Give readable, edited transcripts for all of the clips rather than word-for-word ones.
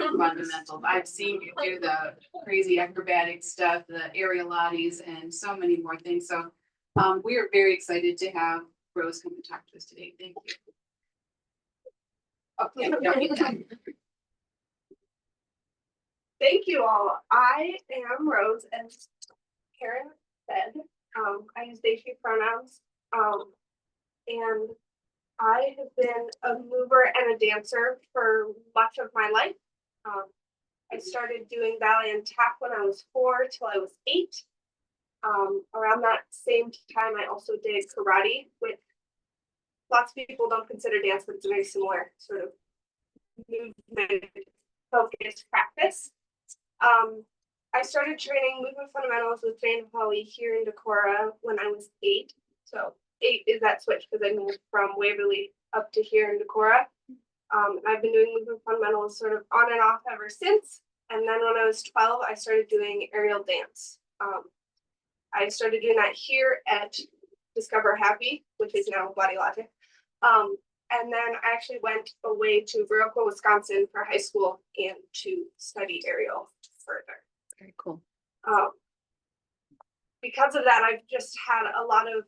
movement fundamentals. I've seen you do the crazy acrobatic stuff, the aerialates, and so many more things. So we are very excited to have Rose come and talk to us today. Thank you. Okay. Thank you all. I am Rose, and Karen said, I use they, she pronouns, and I have been a mover and a dancer for much of my life. I started doing ballet and tap when I was 4 till I was 8. Around that same time, I also did karate, which lots of people don't consider dance, but it's a very similar sort of movement focused practice. I started training movement fundamentals with Jane and Holly here in Decorah when I was 8. So 8 is that switch because I moved from Waverly up to here in Decorah. And I've been doing movement fundamentals sort of on and off ever since. And then when I was 12, I started doing aerial dance. I started doing that here at Discover Happy, which is now Body Logic. And then I actually went away to Decorah, Wisconsin for high school and to study aerial further. Very cool. Because of that, I've just had a lot of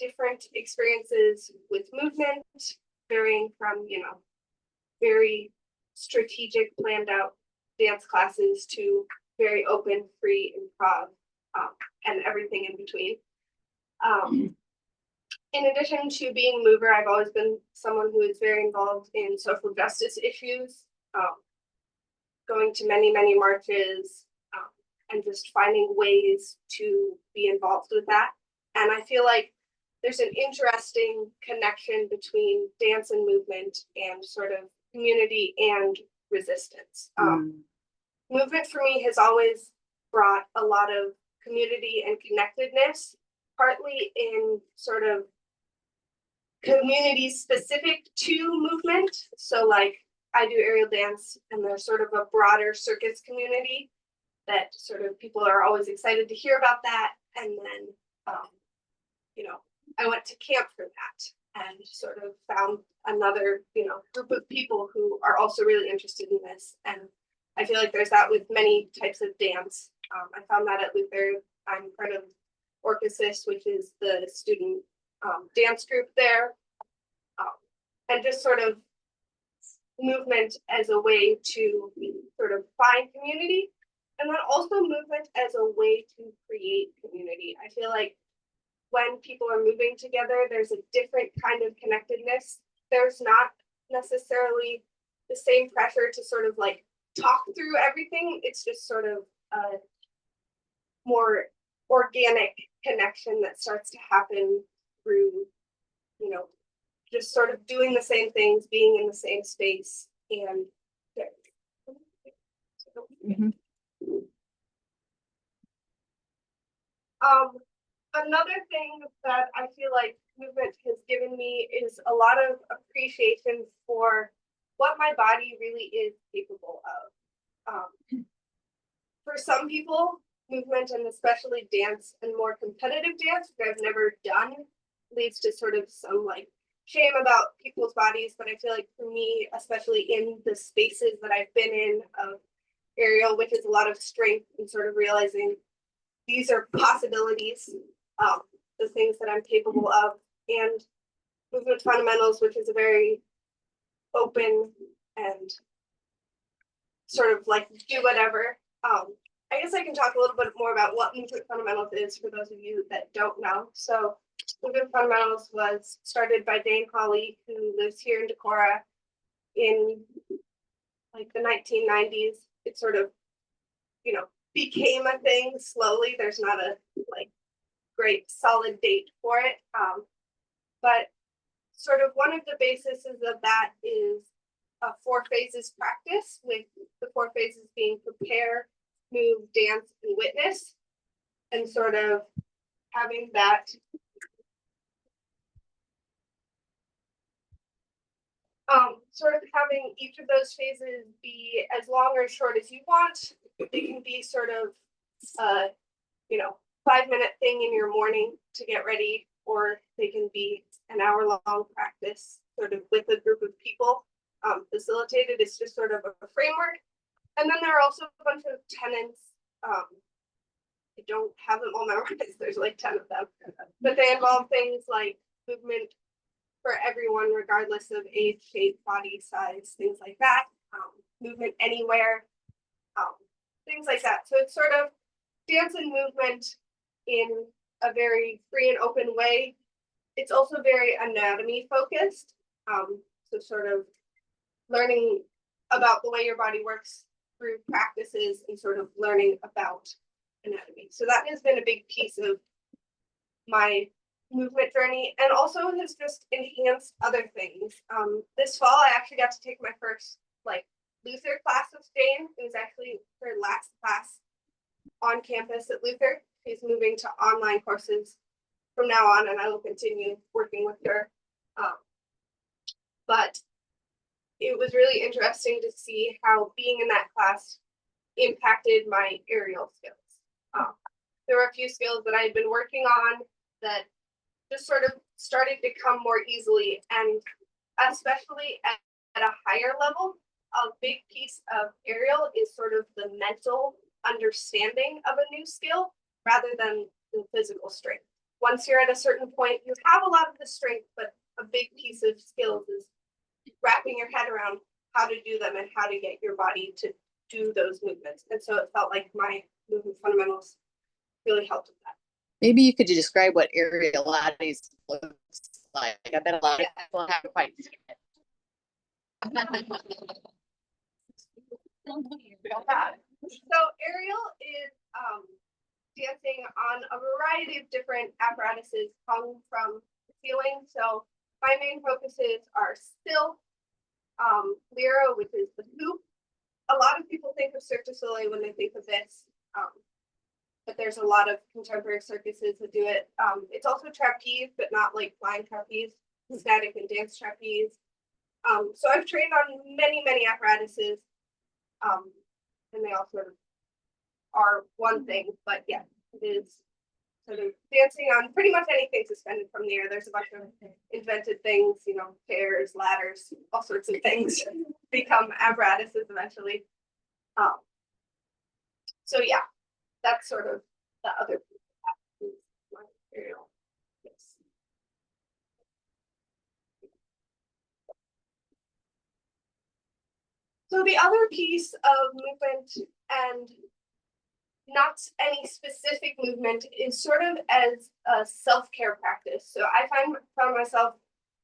different experiences with movement, varying from, very strategic, planned out dance classes to very open, free improv, and everything in between. In addition to being a mover, I've always been someone who is very involved in social justice issues, going to many, many marches, and just finding ways to be involved with that. And I feel like there's an interesting connection between dance and movement and sort of community and resistance. Movement for me has always brought a lot of community and connectedness, partly in sort of communities specific to movement. So like I do aerial dance and there's sort of a broader circus community that sort of people are always excited to hear about that. And then, I went to camp for that and sort of found another, group of people who are also really interested in this. And I feel like there's that with many types of dance. I found that at Luther. I'm part of Orchesis, which is the student dance group there. And just sort of movement as a way to sort of find community. And then also movement as a way to create community. I feel like when people are moving together, there's a different kind of connectedness. There's not necessarily the same pressure to sort of like talk through everything. It's just sort of a more organic connection that starts to happen through, just sort of doing the same things, being in the same space. And another thing that I feel like movement has given me is a lot of appreciation for what my body really is capable of. For some people, movement and especially dance and more competitive dance, which I've never done, leads to sort of some like shame about people's bodies. But I feel like for me, especially in the spaces that I've been in of aerial, which is a lot of strength and sort of realizing these are possibilities, the things that I'm capable of, and movement fundamentals, which is a very open and sort of like do whatever. I guess I can talk a little bit more about what movement fundamentals is for those of you that don't know. So movement fundamentals was started by Dane Holly, who lives here in Decorah in like the 1990s. It sort of, became a thing slowly. There's not a like great solid date for it. But sort of one of the bases of that is a 4 phases practice, with the 4 phases being prepare, move, dance, and witness, and sort of having that sort of having each of those phases be as long or short as you want. It can be sort of 5-minute thing in your morning to get ready, or they can be an hour-long practice sort of with a group of people facilitated. It's just sort of a framework And then there are also a bunch of tenets. I don't have them all memorized. There's like 10 of them, but they involve things like movement for everyone, regardless of age, shape, body size, things like that. Movement anywhere, things like that. So it's sort of dance and movement in a very free and open way. It's also very anatomy focused. So sort of learning about the way your body works through practices and sort of learning about anatomy. So that has been a big piece of my movement journey, and also has just enhanced other things. This fall, I actually got to take my first like Luther class with Jane. It was actually her last class on campus at Luther. She's moving to online courses from now on, and I will continue working with her. But it was really interesting to see how being in that class impacted my aerial skills. There were a few skills that I had been working on that just sort of started to come more easily, and especially at a higher level, a big piece of aerial is sort of the mental understanding of a new skill rather than the physical strength. Once you're at a certain point, you have a lot of the strength, but a big piece of skills is wrapping your head around how to do them and how to get your body to do those movements. And so it felt like my movement fundamentals really helped with that. Maybe you could describe what aerial looks like. I bet a lot of people haven't quite seen it. So aerial is dancing on a variety of different apparatuses hung from the ceiling. So my main focuses are still, lyra, which is the hoop. A lot of people think of Cirque du Soleil when they think of this, but there's a lot of contemporary circuses that do it. It's also trapeze, but not like flying trapeze, static and dance trapeze. So I've trained on many apparatuses, and they all sort of are one thing, but yeah, it is sort of dancing on pretty much anything suspended from the air. There's a bunch of invented things, you know, chairs, ladders, all sorts of things become apparatuses eventually. So yeah, that's sort of the other material. Yes. So the other piece of movement, and not any specific movement, is sort of as a self-care practice. So I found myself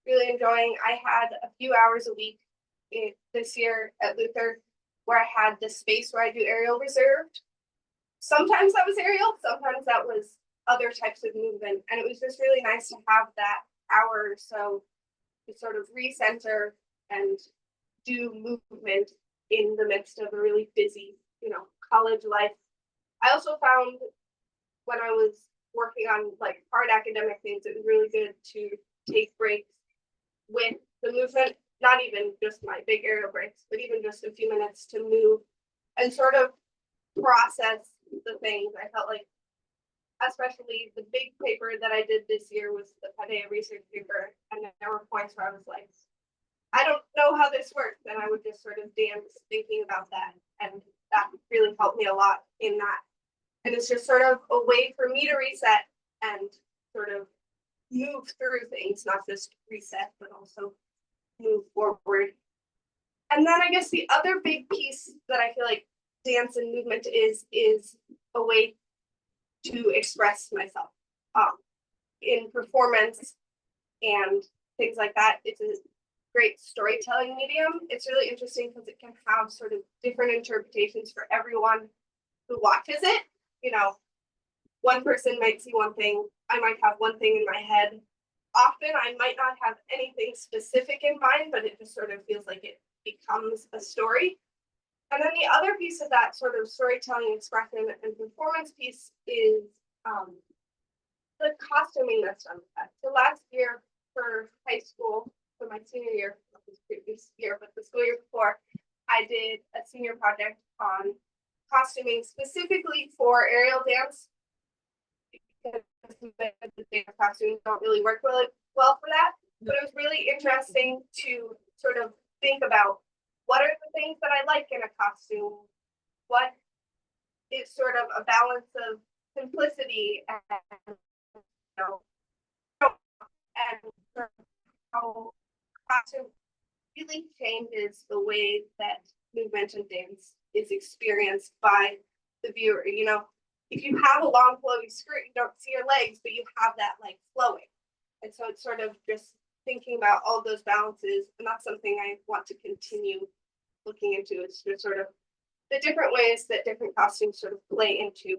really enjoying, I had a few hours a week this year at Luther where I had this space where I do aerial reserved. Sometimes that was aerial, sometimes that was other types of movement. And it was just really nice to have that hour or so to sort of recenter and do movement in the midst of a really busy, you know, college life. I also found when I was working on like hard academic things, it was really good to take breaks with the movement, not even just my big aerial breaks, but even just a few minutes to move and sort of process the things. I felt like, especially the big paper that I did this year was the Padea research paper, and there were points where I was like, I don't know how this works, and I would just sort of dance thinking about that, and that really helped me a lot in that. And it's just sort of a way for me to reset and sort of move through things, not just reset, but also move forward. And then I guess the other big piece that I feel like dance and movement is a way to express myself in performance and things like that. It's a great storytelling medium. It's really interesting because it can have sort of different interpretations for everyone who watches it. You know, one person might see one thing, I might have one thing in my head. Often I might not have anything specific in mind, but it just sort of feels like it becomes a story. And then the other piece of that sort of storytelling, expression, and performance piece is the costuming that's done with that. So last year for high school, for my senior year, not this previous year, but the school year before, I did a senior project on costuming specifically for aerial dance, because the dance costumes don't really work well for that. But it was really interesting to sort of think about what are the things that I like in a costume, what is sort of a balance of simplicity and, you know, and sort of how classroom really changes the way that movement and dance is experienced by the viewer. You know, if you have a long flowy skirt, you don't see your legs, but you have that like flowing. And so it's sort of just thinking about all those balances, and that's something I want to continue looking into. It's just sort of the different ways that different costumes sort of play into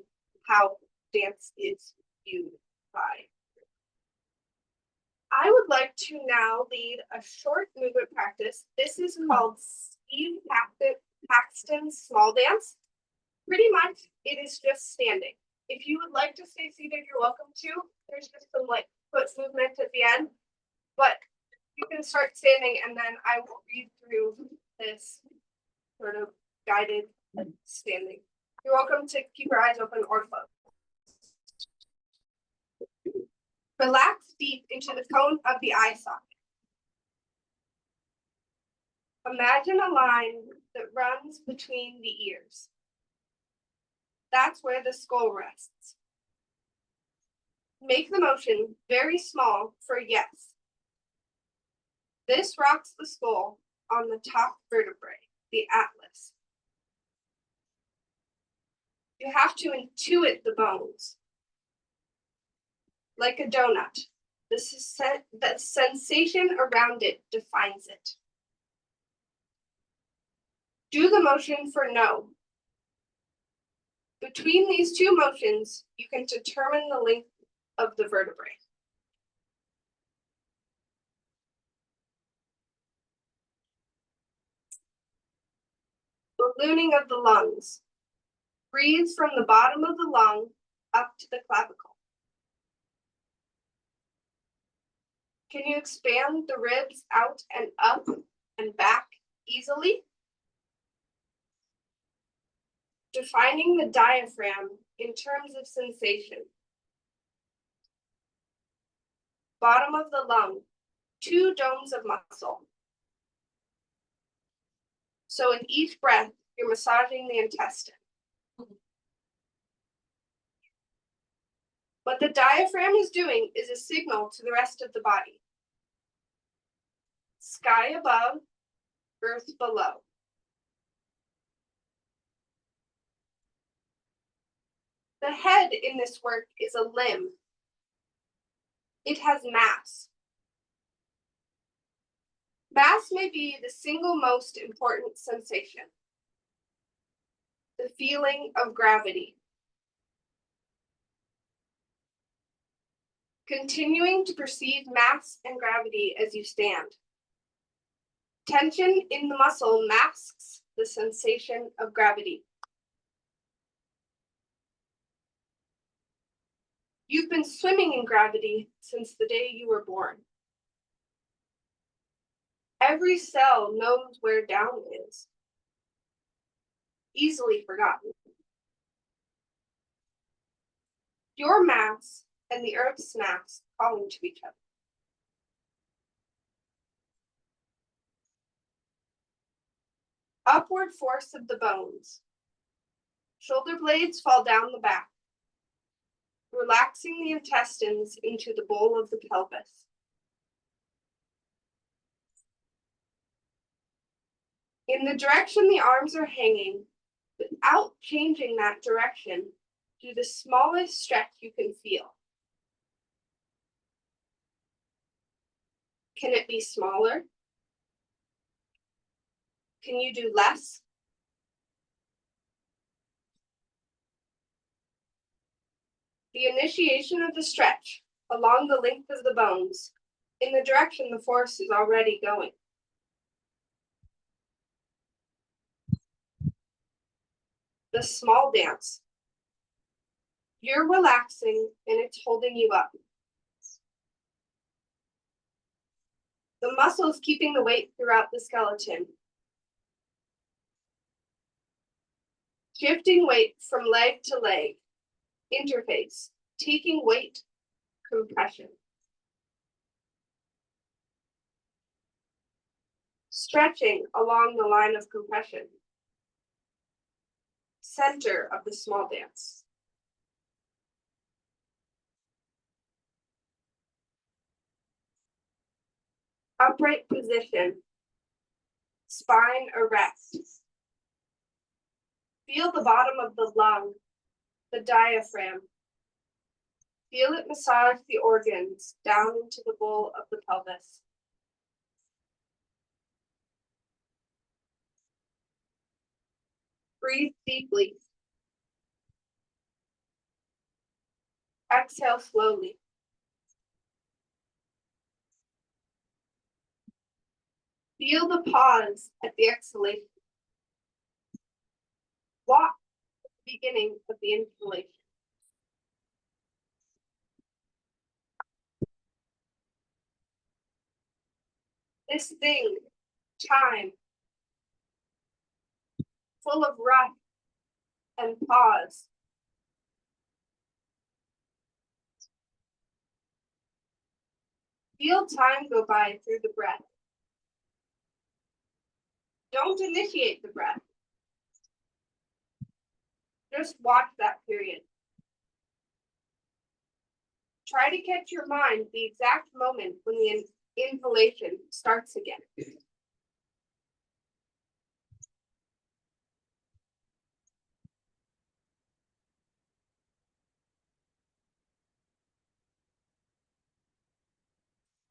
how dance is viewed by. I would like to now lead a short movement practice. This is called Steve Paxton's small dance. Pretty much it is just standing. If you would like to stay seated, you're welcome to. There's just some like foot movement at the end, but you can start standing and then I will read through this sort of guided standing. You're welcome to keep your eyes open or closed. Relax deep into the cone of the eye socket. Imagine a line that runs between the ears. That's where the skull rests. Make the motion very small for yes. This rocks the skull on the top vertebrae, the atlas. You have to intuit the bones. Like a donut, the sensation around it defines it. Do the motion for no. Between these two motions, you can determine the length of the vertebrae. Ballooning of the lungs. Breathe from the bottom of the lung up to the clavicle. Can you expand the ribs out and up and back easily? Defining the diaphragm in terms of sensation. Bottom of the lung, 2 domes of muscle. So with each breath, you're massaging the intestine. What the diaphragm is doing is a signal to the rest of the body. Sky above, earth below. The head in this work is a limb. It has mass. Mass may be the single most important sensation. The feeling of gravity. Continuing to perceive mass and gravity as you stand. Tension in the muscle masks the sensation of gravity. You've been swimming in gravity since the day you were born. Every cell knows where down is. Easily forgotten. Your mass and the earth's mass calling to each other. Upward force of the bones. Shoulder blades fall down the back, relaxing the intestines into the bowl of the pelvis. In the direction the arms are hanging, without changing that direction, do the smallest stretch you can feel. Can it be smaller? Can you do less? The initiation of the stretch along the length of the bones, in the direction the force is already going. The small dance. You're relaxing and it's holding you up. The muscles keeping the weight throughout the skeleton. Shifting weight from leg to leg. Interface. Taking weight. Compression. Stretching along the line of compression. center of the small dance. Upright position, spine erect. Feel the bottom of the lung, the diaphragm. Feel it massage the organs down into the bowl of the pelvis. Breathe deeply. Exhale slowly. Feel the pause at the exhalation. Walk at the beginning of the inhalation. This thing, time, full of rush and pause. Feel time go by through the breath. Don't initiate the breath. Just watch that period. Try to catch your mind the exact moment when the inhalation starts again.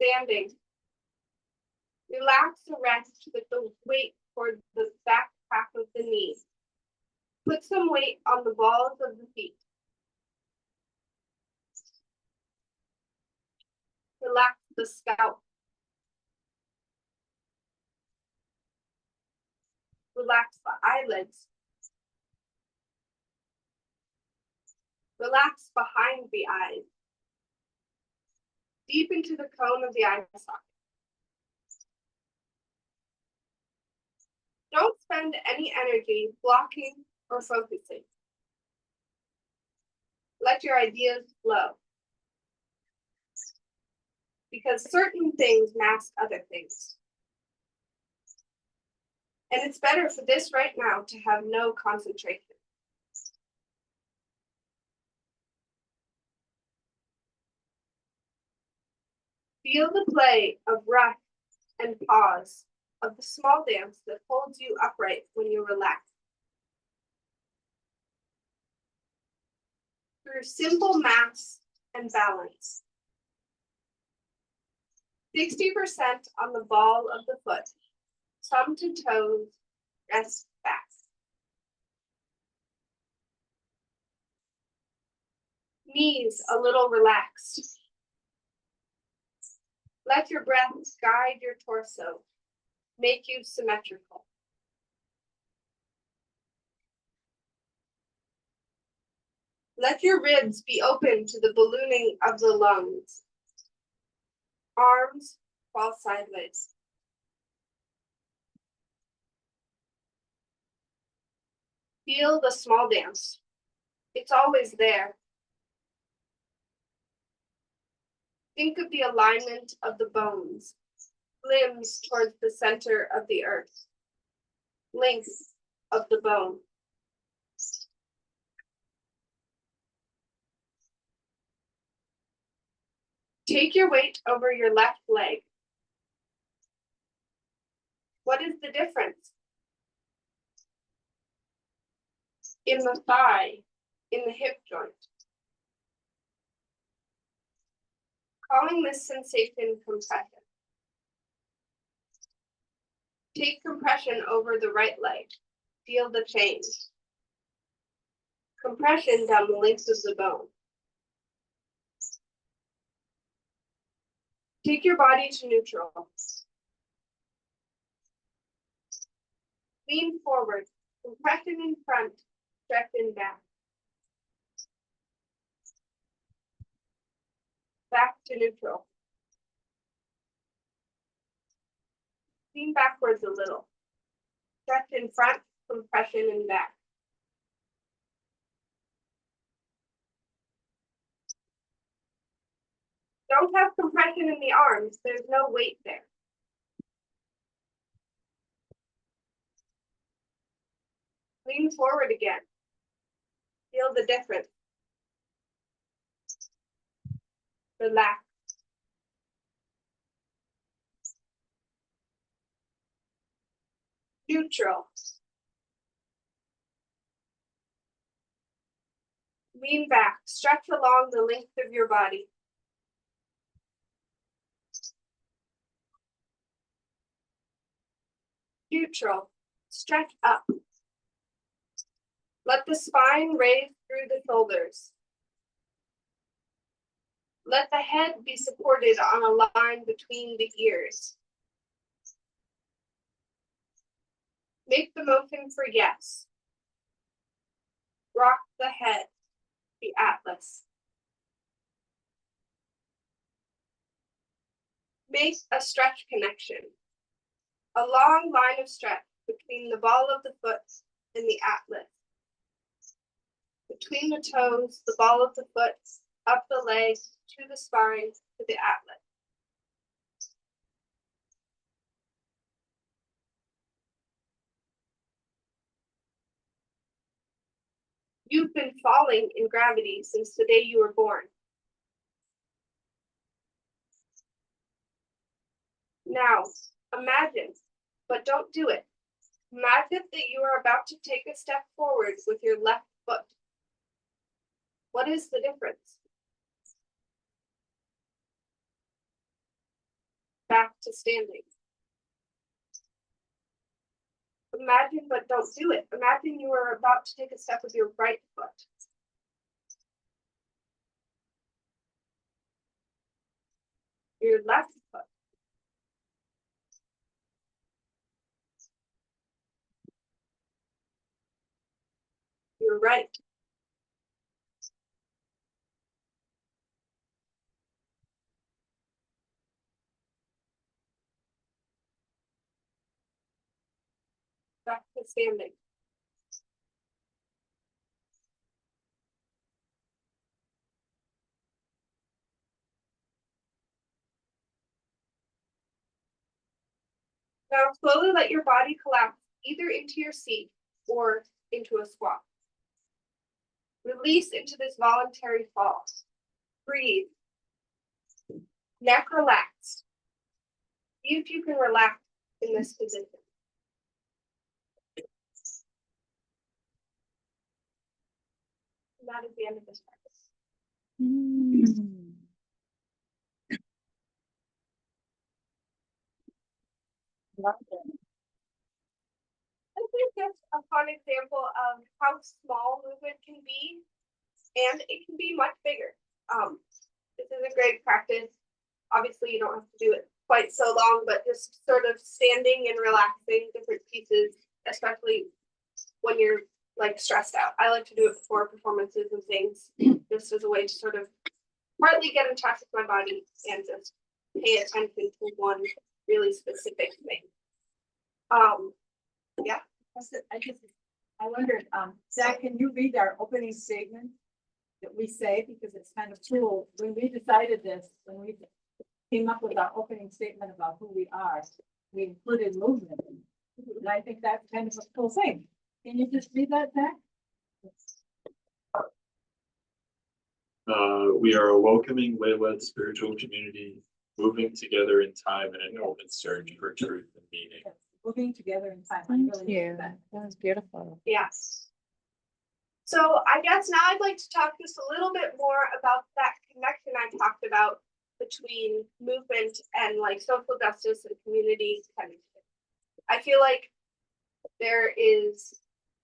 Standing. Relax the rest with the weight toward the back half of the knees. Put some weight on the balls of the feet. Relax the scalp. Relax the eyelids. Relax behind the eyes. Deep into the cone of the eye socket. Don't spend any energy blocking or focusing. Let your ideas flow. Because certain things mask other things. And it's better for this right now to have no concentration. Feel the play of rush and pause of the small dance that holds you upright when you relax. Through simple mass and balance. 60% on the ball of the foot, thumb to toes, rest back. Knees a little relaxed. Let your breath guide your torso, make you symmetrical. Let your ribs be open to the ballooning of the lungs. Arms fall sideways. Feel the small dance. It's always there. Think of the alignment of the bones, limbs towards the center of the earth, length of the bone. Take your weight over your left leg. What is the difference? In the thigh, in the hip joint. Calling this sensation compression. Take compression over the right leg. Feel the change. Compression down the length of the bone. Take your body to neutral. Lean forward, compression in front, stretch in back. Back to neutral. Lean backwards a little. Stretch in front, compression in back. Don't have compression in the arms, there's no weight there. Lean forward again. Feel the difference. Relax. Neutral. Lean back, stretch along the length of your body. Neutral, stretch up. Let the spine raise through the shoulders. Let the head be supported on a line between the ears. Make the motion for yes. Rock the head, the atlas. Make a stretch connection. A long line of stretch between the ball of the foot and the atlas. Between the toes, the ball of the foot, up the leg, to the spine, to the atlas. You've been falling in gravity since the day you were born. Now, imagine, but don't do it. Imagine that you are about to take a step forward with your left foot. What is the difference? Back to standing. Imagine, but don't do it. Imagine you are about to take a step with your right foot. Your left foot. Your right. Back to standing. Now slowly let your body collapse either into your seat or into a squat. Release into this voluntary fall. Breathe. Neck relaxed. See if you can relax in this position. And that is the end of this practice. I think that's a fun example of how small movement can be, and it can be much bigger. This is a great practice. Obviously, you don't have to do it quite so long, but just sort of standing and relaxing different pieces, especially when you're like stressed out. I like to do it before performances and things, just as a way to sort of partly get in touch with my body and just pay attention to one really specific thing. Yeah. I wondered, Zach, can you read our opening statement that we say, because it's kind of cool. When we decided this, when we came up with our opening statement about who we are, we included movement. And I think that's kind of a cool thing. Can you just read that, Zach? We are a welcoming, way-led spiritual community, moving together in time in an open search for truth and meaning. Yes, moving together in time. I Thank really you. like that. That was beautiful. Yes. So I guess now I'd like to talk just a little bit more about that connection I talked about between movement and like social justice and community connection. I feel like there is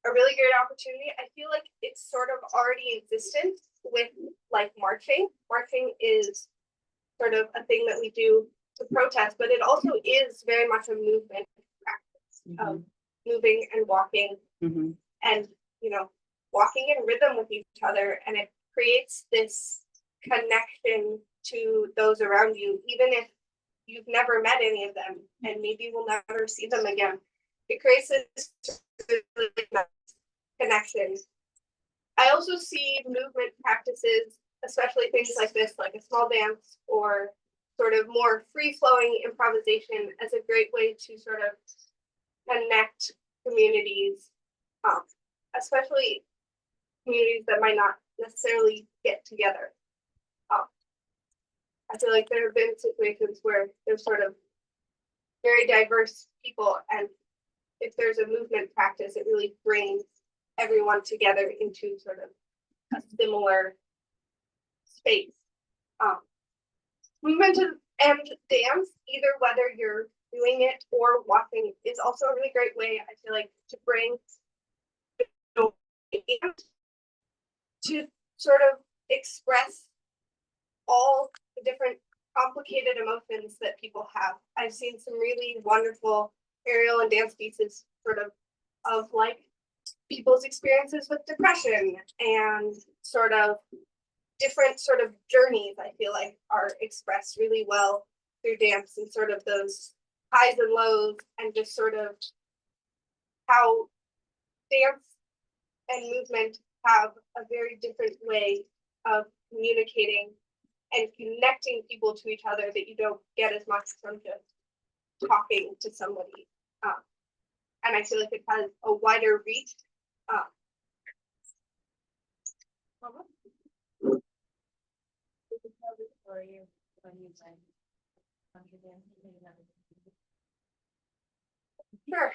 a really great opportunity. I feel like it's sort of already existent with like marching. Marching is sort of a thing that we do to protest, but it also is very much a movement practice of moving and walking and, you know, walking in rhythm with each other. And it creates this connection to those around you, even if you've never met any of them and maybe we'll never see them again. It creates this really nice connection. I also see movement practices, especially things like this, like a small dance or sort of more free-flowing improvisation, as a great way to sort of connect communities, especially communities that might not necessarily get together. I feel like there have been situations where there's sort of very diverse people, and if there's a movement practice, it really brings everyone together into sort of a similar space. Movement and dance, either whether you're doing it or watching, is also a really great way, I feel like, to bring and to sort of express all the different complicated emotions that people have. I've seen some really wonderful aerial and dance pieces sort of like people's experiences with depression and sort of different sort of journeys, I feel like, are expressed really well through dance, and sort of those highs and lows, and just sort of how dance and movement have a very different way of communicating and connecting people to each other that you don't get as much from just talking to somebody. And I feel like it has a wider reach. Sure.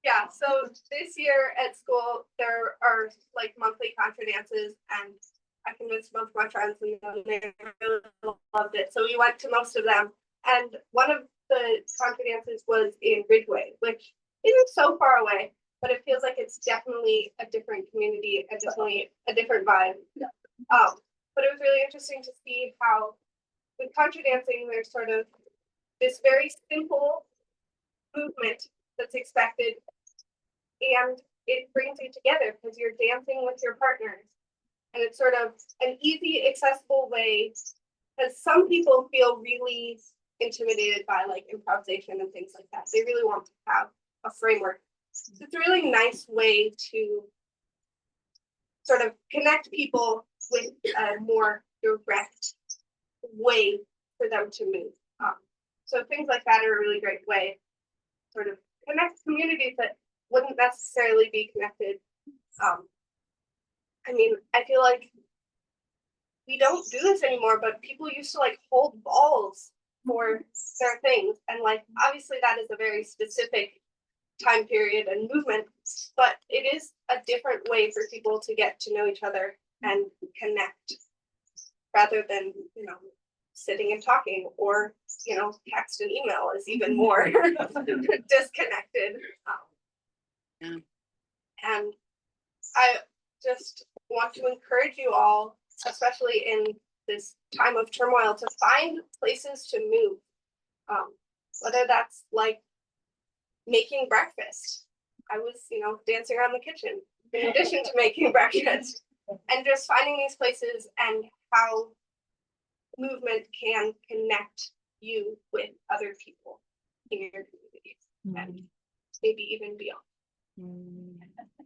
Yeah, so this year at school, there are like monthly contra dances, and I convinced both my friends and they really loved it. So we went to most of them. And one of the contra dances was in Ridgeway, which isn't so far away, but it feels like it's definitely a different community and definitely a different vibe. But it was really interesting to see how with contra dancing, there's sort of this very simple movement that's expected, and it brings you together because you're dancing with your partners, and it's sort of an easy, accessible way, because some people feel really intimidated by like improvisation and things like that. They really want to have a framework. So it's a really nice way to sort of connect people with a more direct way for them to move. So things like that are a really great way to sort of connect communities that wouldn't necessarily be connected. I mean, I feel like we don't do this anymore, but people used to like hold balls for their things. And like, obviously that is a very specific time period and movement, but it is a different way for people to get to know each other and connect rather than, you know, sitting and talking, or, you know, text and email is even more disconnected. Yeah. And I just want to encourage you all, especially in this time of turmoil, to find places to move. Whether that's like making breakfast. I was, you know, dancing around the kitchen in addition to making breakfast, and just finding these places and how movement can connect you with other people in your communities and maybe even beyond.